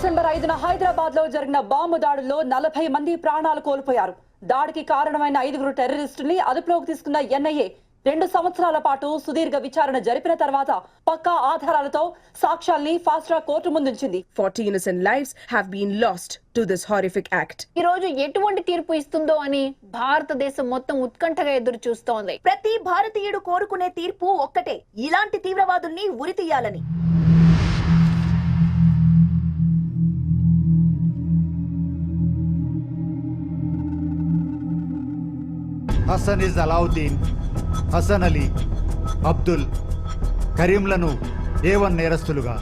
December 5న Hyderabad లో జరిగిన bomb దాడుల్లో 40 మంది ప్రాణాలు కోల్పోయారు. దాడికి కారణమైన 5 టెర్రరిస్టుల్ని అదుపులోకి తీసుకున్న ఎన్ఐఏ 2 సంవత్సరాల పాటు సుదీర్ఘ విచారణ జరిపిన తర్వాత పక్కా ఆధారాలతో సాక్ష్యాల్ని ఫాస్ట్ ట్రాక్ కోర్టు ముందుంచింది. 40 innocent lives have been lost to this horrific act. ఈ రోజు ఎటువంటి తీర్పు ఇస్తుందో అని భారతదేశం మొత్తం ఉత్కంఠగా ఎదురు చూస్తోంది. ప్రతి భారతీయుడు కోరుకునే తీర్పు ఒక్కటే, ఇలాంటి తీవ్రవాదుల్ని ఉరితీయాలని. హసన్ ఇస్ అలావుద్దీన్, హసన్ అలీ, అబ్దుల్, కరీంలను A1 నేరస్తులుగా,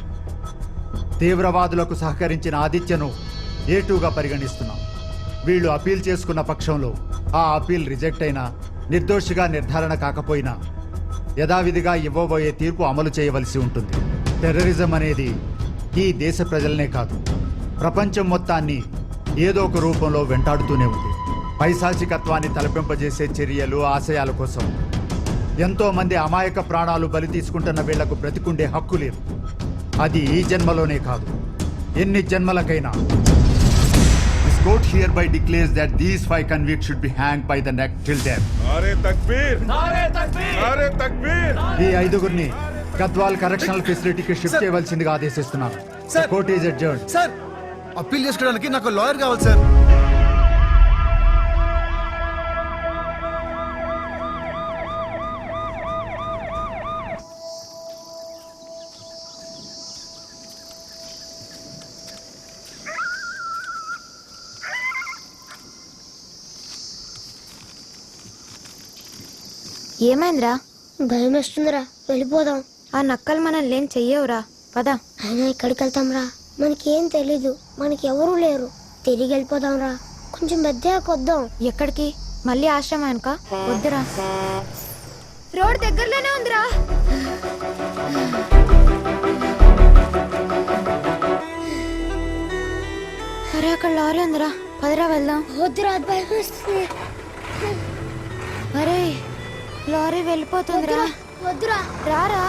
తీవ్రవాదులకు సహకరించిన ఆదిత్యను A2గా పరిగణిస్తున్నాం. వీళ్ళు అపీల్ చేసుకున్న పక్షంలో ఆ అపీల్ రిజెక్ట్ అయినా, నిర్దోషిగా నిర్ధారణ కాకపోయినా యథావిధిగా ఇవ్వబోయే తీర్పు అమలు చేయవలసి ఉంటుంది. టెర్రరిజం అనేది ఈ దేశ ప్రజలనే కాదు, ప్రపంచం మొత్తాన్ని ఏదో ఒక రూపంలో వెంటాడుతూనే ఉంది. పైశాచికత్వాన్ని తలపింపజేసే చర్యలు, ఆశయాల కోసం ఎంతో మంది అమాయక ప్రాణాలు బలి తీసుకుంటున్న వీళ్లకు బ్రతికుండే హక్కు లేదు. అది ఈ జన్మలోనే కాదు, ఎన్ని జన్మలకైనా. This court hereby declares that these 5 convicts should be hanged by the neck till death. नारे तकबीर! नारे तकबीर! नारे तकबीर! ఈ 5గురిని గద్వాల్ కరెక్షనల్ ఫెసిలిటీకి షిఫ్ట్ చేయవలసిందిగా ఆదేశిస్తున్నాను. Court is adjourned. Sir, appeal చేసుకోవడానికి నాకు లాయర్ కావాలి సార్. ఏమైందిరా? భయం వేస్తుందిరా, వెళ్ళిపోదాం. ఆ నక్కలు మనల్ని ఏం చెయ్యవురా, పద. అయినా ఎక్కడికి వెళ్తాంరా, మనకేం తెలీదు, మనకి ఎవరూ లేరు. తిరిగి వెళ్ళిపోదాం రా, కొంచెం పెద్దగా కొద్దాం. ఎక్కడికి? మళ్ళీ ఆశ్రమానిక? వద్దురా, రోడ్ దగ్గరలోనే ఉందిరా. అరే అక్కడ లారీ ఉందిరా, పదరా వెళ్దాం. వద్దురా, భయం వేస్తుంది. అరే లారీ వెళ్ళిపోతుందిరా. వద్దురా, రారా.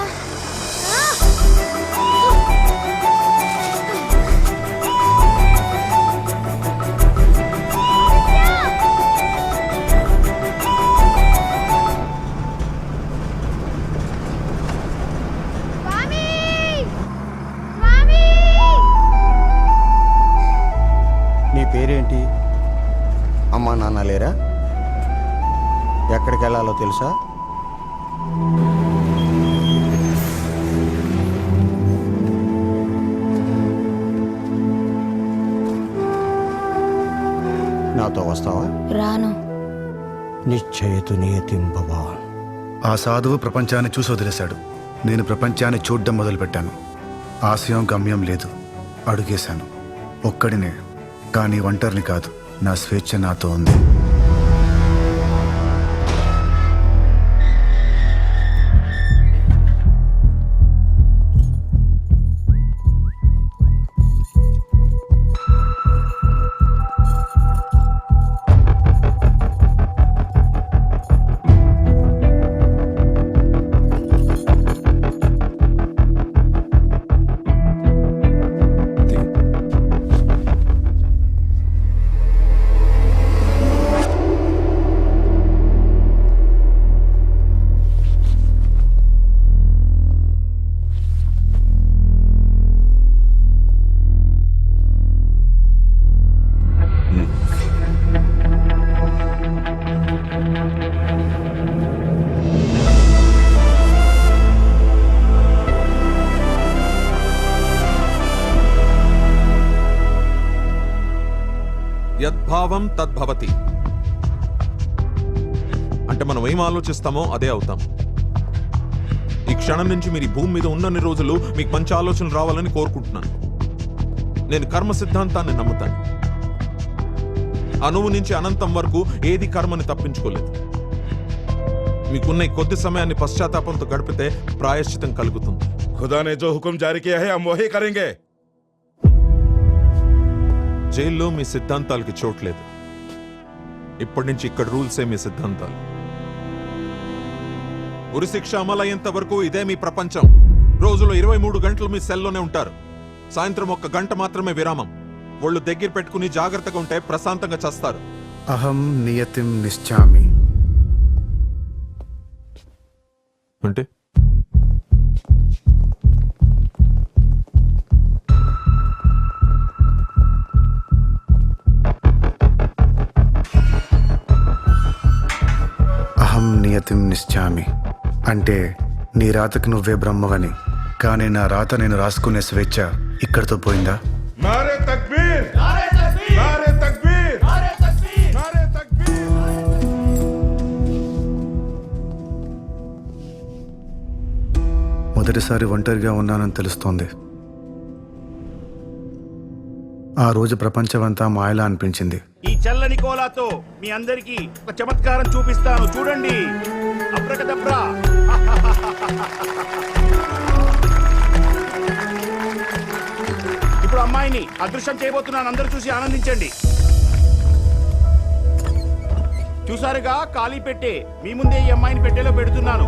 నీ పేరేంటి? అమ్మా నాన్న లేరా? ఎక్కడికి వెళ్ళాలో తెలుసా? నాతో వస్తావా? రాను. నిశ్చయతు నియతిం భవాన్. ఆ సాధువు ప్రపంచాన్ని చూసి వదిలేశాడు. నేను ప్రపంచాన్ని చూడ్డం మొదలుపెట్టాను. ఆశయం గమ్యం లేదు, అడుగేశాను. ఒక్కడినే, కానీ ఒంటరిని కాదు. నా స్వేచ్ఛ నాతో ఉంది. యద్భావం తద్భవతి అంటే మనం ఏం ఆలోచిస్తామో అదే అవుతాం. ఈ క్షణం నుంచి మీరు ఈ భూమి మీద ఉన్నన్ని రోజులు మీకు మంచి ఆలోచనలు రావాలని కోరుకుంటున్నాను. నేను కర్మ సిద్ధాంతాన్ని నమ్ముతాను. అణువు నుంచి అనంతం వరకు ఏది కర్మని తప్పించుకోలేదు. మీకున్న ఈ కొద్ది సమయాన్ని పశ్చాత్తాపంతో గడిపితే ప్రాయశ్చితం కలుగుతుంది. खुदा ने जो हुक्म जारी किया है हम वही करेंगे. జైల్లో మీ సిద్ధాంతాలకి చోట్లేదు. ఇప్పటి నుంచి ఇక్కడ రూల్సే మీ సిద్ధాంతాలు. ఉరి శిక్ష అమలయ్యేంత వరకు ఇదే మీ ప్రపంచం. రోజులో 23 గంటలు మీ సెల్లోనే ఉంటారు. సాయంత్రం 1 గంట మాత్రమే విరామం. ఒళ్ళు దగ్గర పెట్టుకుని జాగ్రత్తగా ఉంటే ప్రశాంతంగా చస్తారు. అహం నియతిం నిశ్చామి. అంటే అహం నియతిం నిశ్చామి అంటే నీ రాతకు నువ్వే బ్రహ్మవని. కానీ నా రాత నేను రాసుకునే స్వేచ్ఛ ఇక్కడితో పోయిందా? नारे तकबीर नारे तकबीर नारे तकबीर नारे तकबीर नारे तकबीर। మొదటిసారి ఒంటరిగా ఉన్నానని తెలుస్తోంది. ఆ రోజు ప్రపంచమంతా మాయలా అనిపించింది. ఈ చల్లని కోలాతో మీ అందరికీ ఒక చమత్కారం చూపిస్తాను, చూడండి. అబ్రకదబ్రా. ఇప్పుడు అమ్మాయిని అదృశ్యం చేయబోతున్నాను, అందరూ చూసి ఆనందించండి. చూసారుగా, ఖాళీ పెట్టే మీ ముందే ఈ అమ్మాయిని పెట్టెలో పెడుతున్నాను.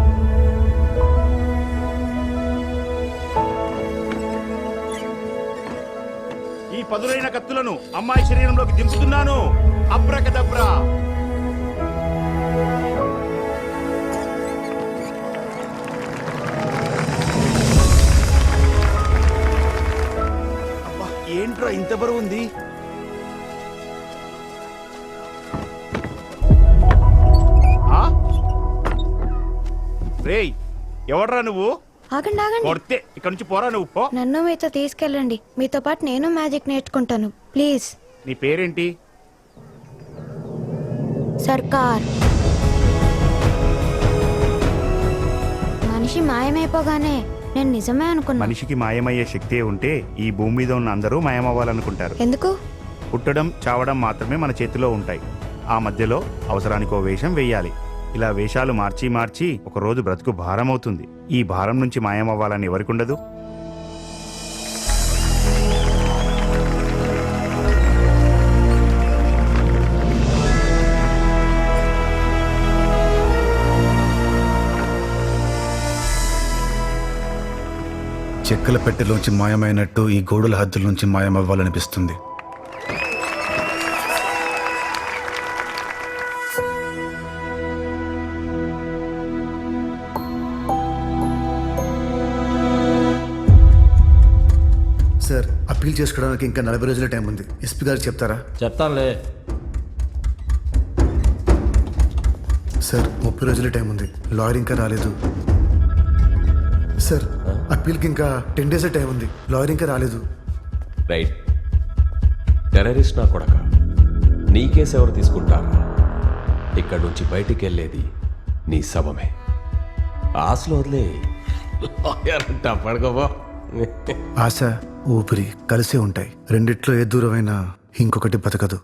ఈ పదులైన కత్తులను అమ్మాయి శరీరంలోకి దింపుతున్నాను. అబ్రకదబ్రా. అబ్బా, ఏంట్రా ఇంత బరువు ఉంది? రేయ్, ఎవడ్రా నువ్వు? ఆగండి ఆగండి, కొడితే ఇక్కడ నుంచి పోరా నువ్వు, పో. నన్ను మీతో తీసుకెళ్ళండి. మీతో పాటు నేను మ్యాజిక్ నేర్చుకుంటాను, ప్లీజ్. నీ పేరేంటి? సర్కార్. మనిషి మాయమైపోగానే నేను నిజమే అనుకున్నా. మనిషికి మాయమయ్యే శక్తి ఉంటే ఈ భూమి మీద ఉన్న అందరూ మాయమవ్వాలనుకుంటారు. ఎందుకు? పుట్టడం చావడం మాత్రమే మన చేతిలో ఉంటాయి. ఆ మధ్యలో అవసరానికో వేషం వెయ్యాలి. ఇలా వేషాలు మార్చి మార్చి ఒక రోజు బ్రతుకు భారం అవుతుంది. ఈ భారం నుంచి మాయమవ్వాలని ఎవరికుండదు? చెక్కల పెట్టెలోంచి మాయమైనట్టు ఈ గోడల హద్దుల నుంచి మాయమవ్వాలనిపిస్తుంది. సార్, అప్పీల్ చేసుకోవడానికి ఇంకా 40 రోజుల టైం ఉంది. ఎస్పీ గారు చెప్తారా? చెప్తానులే. సార్, 30 రోజుల టైం ఉంది. లాయర్ ఇంకా రాలేదు. సార్, అప్పీల్కి ఇంకా 10 డేస్ టైం ఉంది. లాయర్ ఇంకా రాలేదు. రైట్. టెర్రరిస్ట్ నా కొడక, నీ కేసు ఎవరు తీసుకుంటారా? ఇక్కడి నుంచి బయటికి వెళ్ళేది నీ శవమే. ఆశలు వదిలే పడుకోబో. ఆశ, ఊపిరి కలిసే ఉంటాయి. రెండిట్లో ఏ దూరమైనా ఇంకొకటి బతకదు.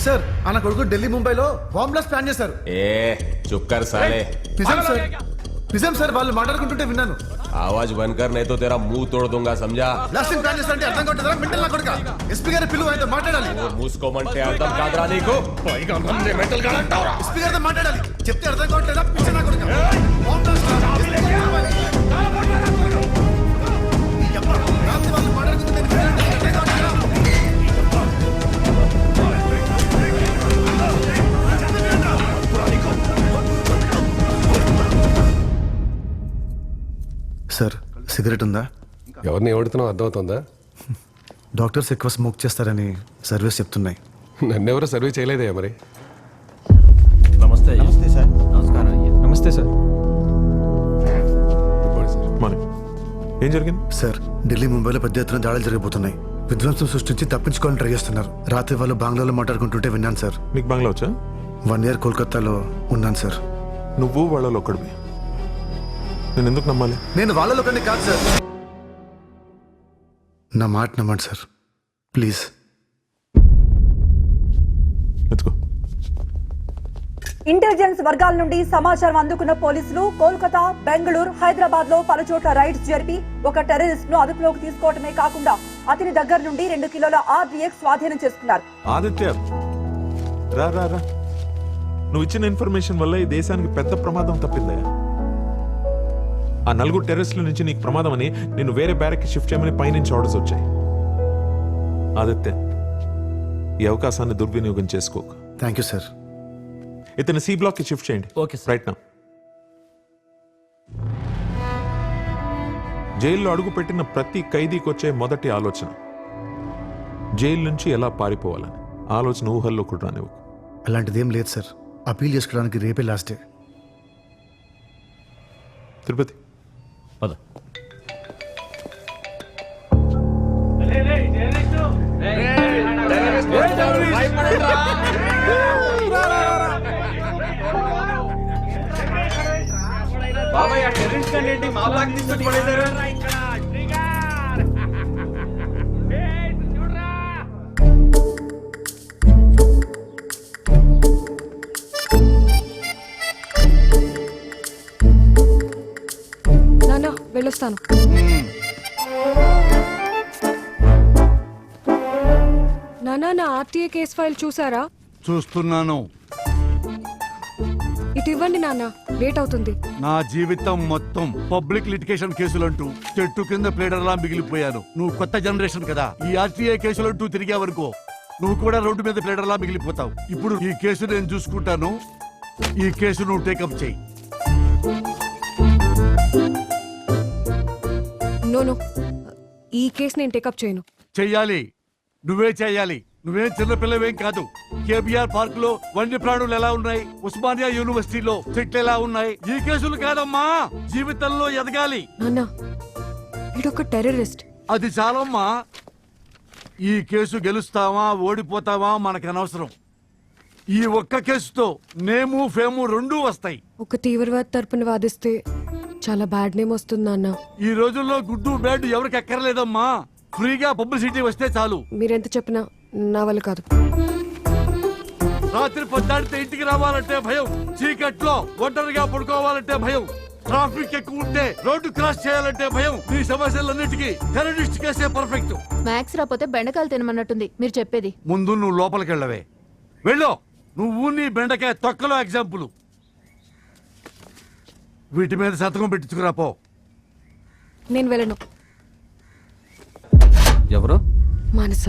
సార్, ఆయన కొడుకు ఢిల్లీ ముంబైలో బాంబ్ బ్లాస్ట్ ప్లాన్ చేశారు. ఏ చుక్కర్ సాలే. నిజం సార్, నిజం సార్. వాళ్ళు మాట్లాడుకుంటుంటే విన్నాను. ఆవాజ్ బంద్ కర్ నహీ తో తెరా ముంహ్ తోడ్ దూంగా సమझा. బ్లాస్టింగ్ ప్లాన్ చేస్తారంటే అర్థం కావట్లేదా? మెంటల్ నా కొడుకా. ఎస్పీ గారి పిలువు, ఆయనతో మాట్లాడాలి. మూసుకోమంటే అర్థం కాదురా నీకు? పైగా నన్నే మెంటల్ గా అంటావురా? ఎస్పీ గారితో మాట్లాడాలి. చెప్తే అర్థం కావట్లేదా? పిచ్చ నా కొడుకా. బాంబ్ బ్లాస్ట్ రాత్రి వాళ్ళు మాట్లాడుకుంటుంటే విన్నాను. అర్థం కావట్లేదా? సార్, సిగరెట్ ఉందా? ఎవరిని ఎవడుతున్నావు అర్థమవుతుందా? డాక్టర్స్ ఎక్కువ స్మోక్ చేస్తారని సర్వీస్ చెప్తున్నాయి. నన్నెవరో సర్వే చేయలేదే మరి. నమస్తే. నమస్తే సార్. నమస్కారం అయ్యా. నమస్తే సార్. ఏం జరిగింది? సార్, ఢిల్లీ ముంబైలో పెద్ద ఎత్తున దాడులు జరిగిపోతున్నాయి. విధ్వంసం సృష్టించి తప్పించుకోవాలని ట్రై చేస్తున్నారు. రాత్రి వాళ్ళు బంగ్లాలో మాట్లాడుకుంటుంటే విన్నాను సార్. మీకు బంగ్లా వచ్చా? 1 year కోల్కతాలో ఉన్నాను సార్. నువ్వు వాళ్ళలో ఒకడివి. నేను ఎందుకు నమ్మాలి? నేను వాళ్ళలో ఒకరిని కాదు సార్. నా మాట నమ్మండి సార్, ప్లీజ్. ఇంటెలిజెన్స్ వర్గాల నుండి సమాచారం అందుకున్న పోలీసులు కోల్కతా, బెంగళూరు, హైదరాబాద్ లో పలుచోట్ల రైడ్స్ జరిపి ఒక టెర్రరిస్ట్ ను అదుపులోకి తీసుకోవటమే కాకుండా అతని దగ్గర నుండి 2 కిలోల RDX స్వాధీనం చేసుకున్నారు. ఆదిత్య, రా రా రా. నువ్వు ఇచ్చిన ఇన్ఫర్మేషన్ వల్ల ఈ దేశానికి పెద్ద ప్రమాదం తప్పిందయ్యా. ఆ 4 టెర్రరిస్టుల నుంచి నీకు ప్రమాదం అని నేను వేరే బ్యారక్కి షిఫ్ట్ చేయమని పైనుంచి ఆర్డర్స్ వచ్చాయి. ఆదిత్య, ఈ అవకాశాన్ని దుర్వినియోగం చేసుకోక. Thank you sir. ఇతను సి బ్లాక్ కి షిఫ్ట్ చేయండి. Okay sir. Right now. జైల్లో అడుగు పెట్టిన ప్రతి ఖైదీకి వచ్చే మొదటి ఆలోచన జైలు నుంచి ఎలా పారిపోవాలని. ఆలోచన ఊహల్లో కూడా రానివ్వు. అలాంటిదేం లేదు సార్. అపీల్ చేసుకోవడానికి రేపే లాస్ట్ డే. తిరుపతి పద. నాన్న వెళ్ళొస్తాను. నాన్న, నా ఆర్టీఏ కేస్ ఫైల్ చూసారా? చూస్తున్నాను. ఇటు ఇవ్వండి నాన్న, లేట్ అవుతుంది. నా జీవితం మొత్తం పబ్లిక్ లిటిగేషన్ కేసులంటూ చెట్టు కింద ప్లేడర్లా మిగిలిపోయాను. నువ్వు కొత్త జనరేషన్ కదా, ఈ ఆర్టీఐ కేసులంటూ తిరిగావనుకో నువ్వు కూడా రోడ్డు మీద ప్లేడర్లా మిగిలిపోతావు. ఇప్పుడు ఈ కేసు నేను చూసుకుంటాను. ఈ కేసు నువ్వు టేకప్ చేయి. నో, ఈ కేసు నేను టేకప్ చేయను. చెయ్యాలి, నువ్వే చెయ్యాలి. నువ్వేం చిన్నపిల్లవేం కాదు. కేబిఆర్ పార్క్ లో వన్య ప్రాణులు ఎలా ఉన్నాయి, ఉస్మానియా యూనివర్సిటీలో చెట్లు ఎలా ఉన్నాయి. ఈ కేసులు కాదమ్మా, జీవితంలో ఎదగాలి. నాన్న, వీడొక టెర్రరిస్ట్. అది చాలమ్మా. ఈ కేసు గెలుస్తావా ఓడిపోతావా మనకు అనవసరం. ఈ ఒక్క కేసుతో నేము ఫేము రెండూ వస్తాయి. ఒక తీవ్రవాద తరపున వాదిస్తే చాలా బ్యాడ్ నేమ్ వస్తుంది నాన్న. ఈ రోజుల్లో గుడ్డు బ్యాడ్ ఎవరికి ఎక్కర్లేదమ్మా. ఫ్రీగా పబ్లిసిటీ వస్తే చాలు. మీరెంత చెప్పినా నా వల్ల కాదు. రాత్రి పొద్దాడితే ఇంటికి రావాలంటే భయం, చీకట్లో ఒంటరిగా పడుకోవాలంటే భయం, ట్రాఫిక్ ఎక్కువ ఉంటే రోడ్డు క్రాస్ చేయాలంటే భయం. ఈ సమస్యలన్నిటికీ టెర్రరిస్ట్ కేసే పర్ఫెక్ట్. మ్యాథ్స్ రాకపోతే బెండకాయలు తినమన్నట్టుంది మీరు చెప్పేది. ముందు నువ్వు లోపలికి వెళ్ళవే. వెళ్ళు. నువ్వు నీ బెండకాయ తొక్కలో ఎగ్జాంపుల్. వీటి మీద సంతకం పెట్టించుకురాపో. నేను వెళ్ళను. ఎవరు? మానస.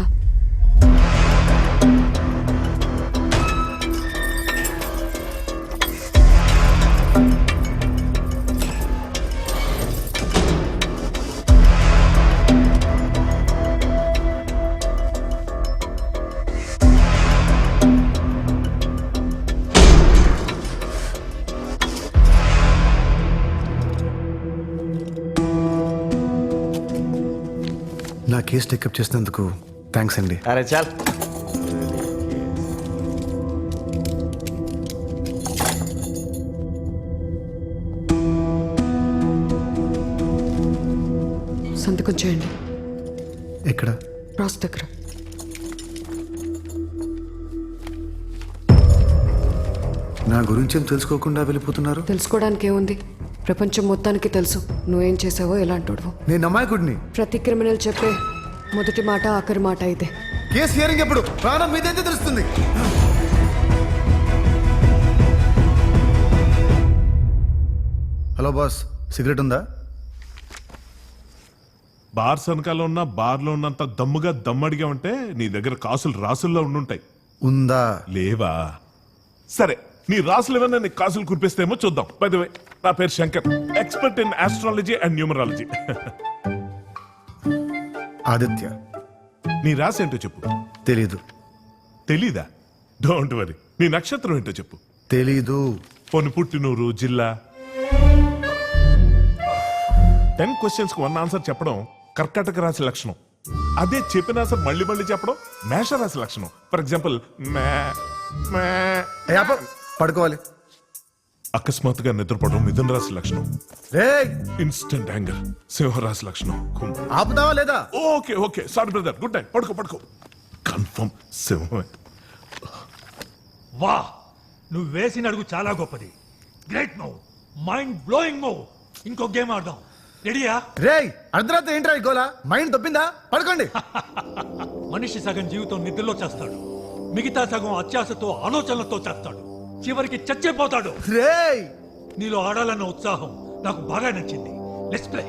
నా కేసు టేకప్ చేసినందుకు థ్యాంక్స్ అండి. అరే చాల్. సంతకం చేయండి. ఎక్కడ? రాస్ దగ్గర. నా గురించి ఏం తెలుసుకోకుండా వెళ్ళిపోతున్నారు? తెలుసుకోవడానికి ఏముంది? ప్రపంచం మొత్తానికి తెలుసు నువ్వేం చేసావో ఎలాంటోడువో. నేను అమాయకుడిని. ప్రతి క్రిమినల్ చెప్పే మొదటి మాట ఆఖరి మాట అయితే. కేసు హియరింగ్ ఎప్పుడు? ప్రాణం మీదైతే తెలుస్తుంది. హలో బాస్, సిగరెట్ ఉందా? బార్స్ వెనకాల ఉన్న బార్లో ఉన్నంత దమ్ముగా దమ్మడిగా ఉంటే నీ దగ్గర కాసులు రాసుల్లో ఉండుంటాయి. ఉందా? లేవా? సరే, నీ రాసులు ఏమన్నా నీ కాసులు కురిపిస్తేమో చూద్దాం. బై ది వే, నా పేరు Shankar, expert in astrology and numerology. Aditya. నీ రాసి ఏంటో చెప్పు. తెలీదు. తెలీదా? Don't worry. నీ నక్షత్రం ఏంటో చెప్పు. తెలీదు. పొన్ను పుట్టినూరు, జిల్లా. 10 క్వశ్చన్స్ కు 1 ఆన్సర్ చెప్పడం కర్కాటక రాశి లక్షణం. అదే చెప్పిన ఆన్సర్ మళ్ళీ మళ్ళీ చెప్పడం మేష రాశి లక్షణం. ఫర్ ఎగ్జాంపుల్, పడుకోవాలి. అకస్మాత్తుగా నిద్రపోవడం మిథున రాశి లక్షణం. ఇన్స్టెంట్ యాంగర్ సింహరాశి లక్షణం. ఆపుతావా లేదా? Okay okay, sorry brother, good night. పడుకో పడుకో. కన్ఫర్మ్ సింహమే. వా, నువ్వు వేసిన అడుగు చాలా గొప్పది. Great move, mind blowing move. ఇంకో గేమ్ ఆడదాం. రెడీయా? రేయ్, అర్ధరాత్రి ఏంట్రా ఈ గోలా? మైండ్ తప్పిందా? పడుకోండి. మనిషి సగం జీవితం నిద్రలో చేస్తాడు, మిగతా సగం అత్యాశతో ఆలోచనలతో చేస్తాడు, చివరికి చచ్చిపోతాడు. రేయ్, నీలో ఆడాలన్న ఉత్సాహం నాకు బాగా నచ్చింది. Let's play.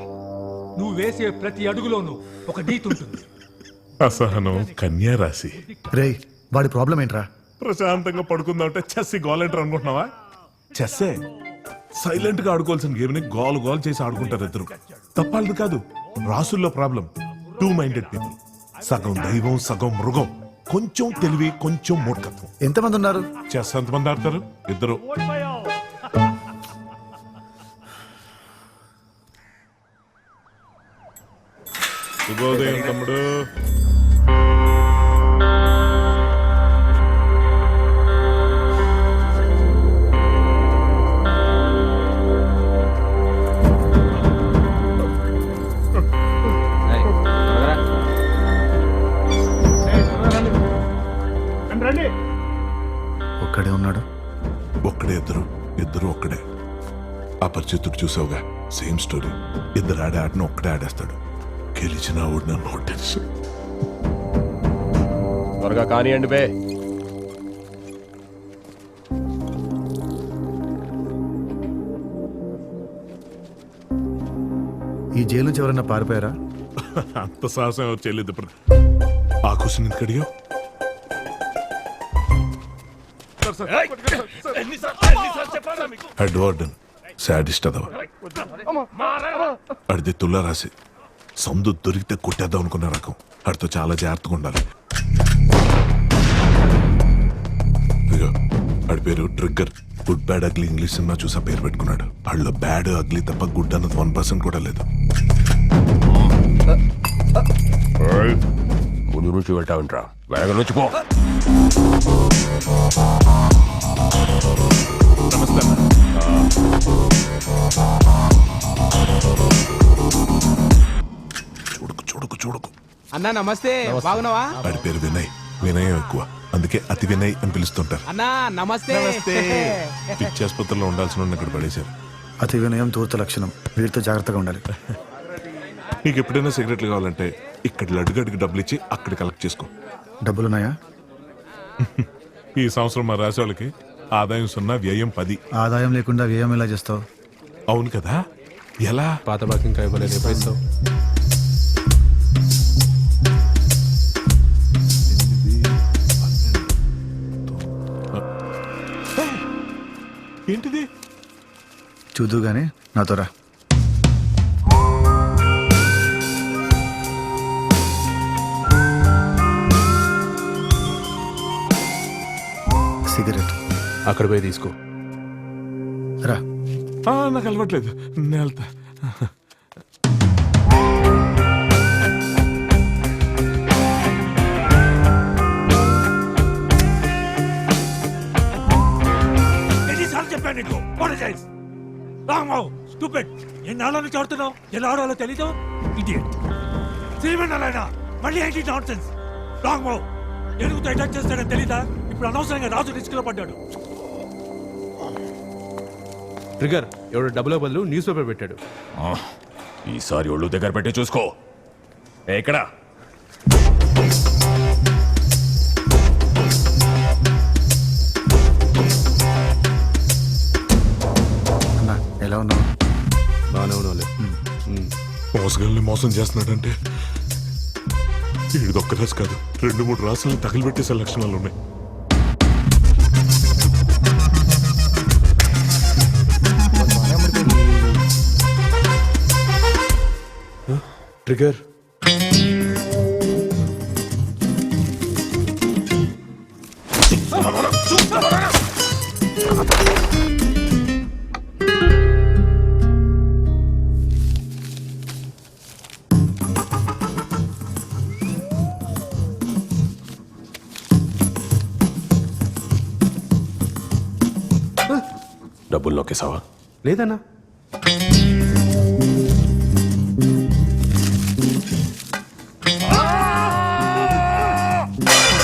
నువ్వు వేసే ప్రతి అడుగులోనూ ఒక నీతి ఉంటుంది. అసహనం కన్యా రాశి. రేయ్ వాడి ప్రాబ్లం ఏంట్రా? ప్రశాంతంగా పడుకుందామంటే చెస్ గోల్ ఎంటర్ అనుకుంటున్నావా? చెస్సే సైలెంట్ గా ఆడుకోవాల్సిన గేమ్ ని గోల్ గోల్ చేసి ఆడుకుంటారు ఇద్దరు. తప్పాలది కాదు, రాసుల్లో ప్రాబ్లం. Two minded people. సగం దైవం సగం మృగం. కొంచెం తెలివి కొంచెం మూర్ఖత్వం. ఎంతమంది ఉన్నారు? చెస్ ఎంతమంది ఆడతారు? ఇద్దరు. శుభోదయం తమ్ముడు. ఒక్కడే ఉన్నాడు. ఒక్కడే ఇద్దరు, ఇద్దరు ఒక్కడే. అపరిచితుడు చూసావుగా, సేమ్ స్టోరీ. ఇద్దరు ఆడే ఆటను ఒక్కడే ఆడేస్తాడు. గెలిచిన ఓడిన నో టెన్షన్. త్వరగా కానివ్వండి బే. ఈ జైలు నుంచి ఎవరైనా పారిపోయారా? అంత సాహసం ఎవరు చేయలేదు. ఆ క్వశ్చన్ ఎందుకు అడిగావు? హెడ్ వార్డెన్ శాడిస్ట్ అదవా. అడితే తుల్లా రాసి సందు దొరికితే కొట్టేద్దాం అనుకున్న రకం. అడితో చాలా జాగ్రత్తగా ఉండాలి. ఇదిగో ఆడి పేరు trigger. Good bad ugly English cinema చూసా పేరు పెట్టుకున్నాడు. వాళ్ళలో బ్యాడ్ అగ్లీ తప్ప గుడ్ అన్నది 1% కూడా లేదు. ముందు నుంచి వెళ్తా ఉంటా, వెనక నుంచి పో. నమస్తే. చూడకు చూడకు చూడకు. అన్నా నమస్తే, బాగున్నావా? వాడి పేరు వినయ్. వినయం ఎక్కువ, అందుకే అతి వినయ్ అని పిలుస్తుంటారు. అన్నా నమస్తే. పిచ్చి ఆసుపత్రిలో ఉండాల్సిన ఇక్కడ పడేశారు. అతి వినయం తూర్త లక్షణం. వీటితో జాగ్రత్తగా ఉండాలి. నీకు ఎప్పుడైనా సిగరెట్లు కావాలంటే ఇక్కడ లడ్డుగడ్డికి డబ్బులు ఇచ్చి అక్కడ కలెక్ట్ చేసుకో. డబ్బులున్నాయా? ఈ సంవత్సరం మా రాశి వాళ్ళకి ఆదాయం 0, వ్యయం 10. ఆదాయం లేకుండా వ్యయం ఎలా చేస్తావు? అవును కదా, ఎలా? పాత బాకీ ఇంకా ఇవ్వలేదు, ఎప్పుడు ఇస్తావు? ఏంటిది? చూద్దు గానీ నాతో రా. సిగరెట్ అక్కడ పోయి తీసుకో. రా. నాకు అలవాట్లేదు, నేను వెళ్తా. ఎన్నిసార్లు చెప్పాను నీకు? అపాలజైజ్. రాంబాబు స్టూపిడ్. ఎన్నాళ్ళ నుంచి ఆడుతున్నావు? ఎలా ఆడాలో తెలీదు. ఇడియట్. శ్రీమన్నారాయణ మళ్ళీ ఏంటి నాన్సెన్స్? రాంబాబు ఎరుగుతో అటాక్ చేస్తాడని తెలీదా? ఇప్పుడు అనవసరంగా రాజు రిస్క్ లో పడ్డాడు. ట్రిగర్ ఎవడు డబ్బుల బదులు న్యూస్ పేపర్ పెట్టాడు. ఈసారి ఒళ్ళు దగ్గర పెట్టి చూసుకో. ఎక్కడ అన్నా ఎలా ఉన్నావు? బాగానే ఉన్నావులే. మోసగాల్ని మోసం చేస్తున్నాడంటే ఈడొక్క రాసి కాదు, 2-3 రాసులను తగిలిపెట్టేసే లక్షణాలు ఉన్నాయి. ట్రిగర్ డబ్బులు నొక్కేసావా? లేదన్నా.